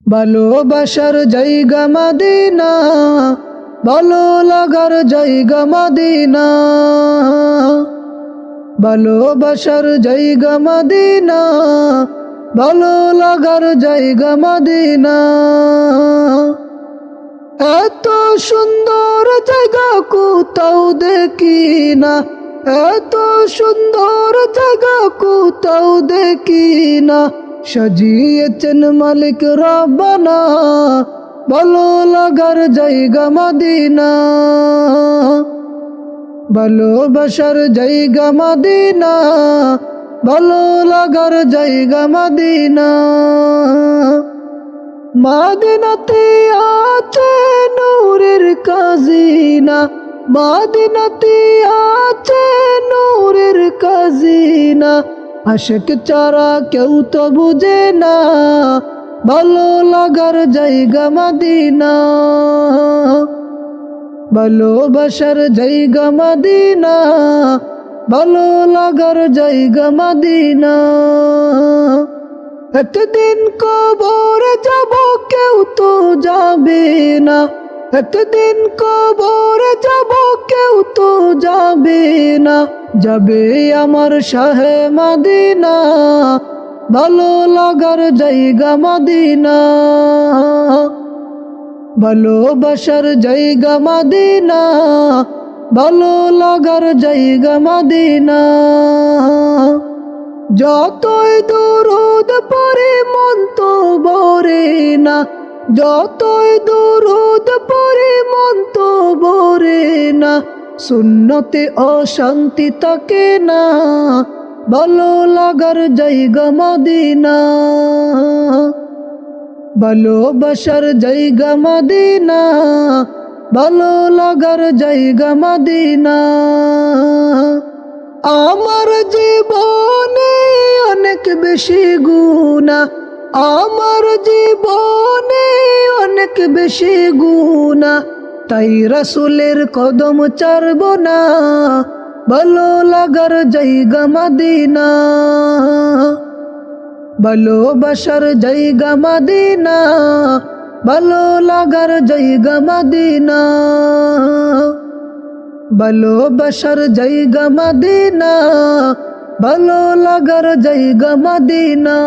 ভালোবাসার জায়গা মদিনা, ভালো লাগার জায়গা মদিনা। ভালোবাসার জায়গা মদিনা, ভালো লাগার জায়গা মদিনা। এত সুন্দর জায়গা কোথাও দেখি না, এত সুন্দর জায়গা কোথাও দেখি না। সাজিয়েছেন মালিক রব্বানা, ভালো লাগার জায়গা মদিনা। ভালোবাসার জায়গা মদিনা, ভালো লাগার জায়গা মদিনা। মদিনাতে আছে নূরের খাজিনা, মদিনাতে আছে নূরের খাজিনা। আশিক ছাড়া কেউ তো বুঝে না, ভালো লাগার জায়গা মদিনা। ভালোবাসার জায়গা মদিনা, ভালো লাগার জায়গা মদিনা। একদিন কবরে যাব কেউ তো যাবে না, একদিন কবরে যাব কেউ তো যাবে না। যাবে আমার শাহে মদিনা, ভালো লাগার জায়গা মদিনা। ভালোবাসার জায়গা মদিনা, ভালো লাগার জায়গা মদিনা। যতই দুরূদ পড়ি মন তো ভরে না, যতই দুরূদ পড়ি মন তো ভরে না। সুন্নতে অশান্তি থাকে না, ভালো লাগার জায়গা মদিনা। ভালোবাসার জায়গা মদিনা, ভালো লাগার জায়গা মদিনা। আমার জীবনে অনেক বেশি গুনাহ, আমার জীবনে অনেক বেশি গুনাহ। তাই রাসূলের কদম ছাড়ব না, ভালো লাগার জায়গা মদিনা। ভালোবাসার জায়গা মদিনা, ভালো লাগার জায়গা মদিনা। ভালোবাসার জায়গা মদিনা, ভালো লাগার জায়গা মদিনা।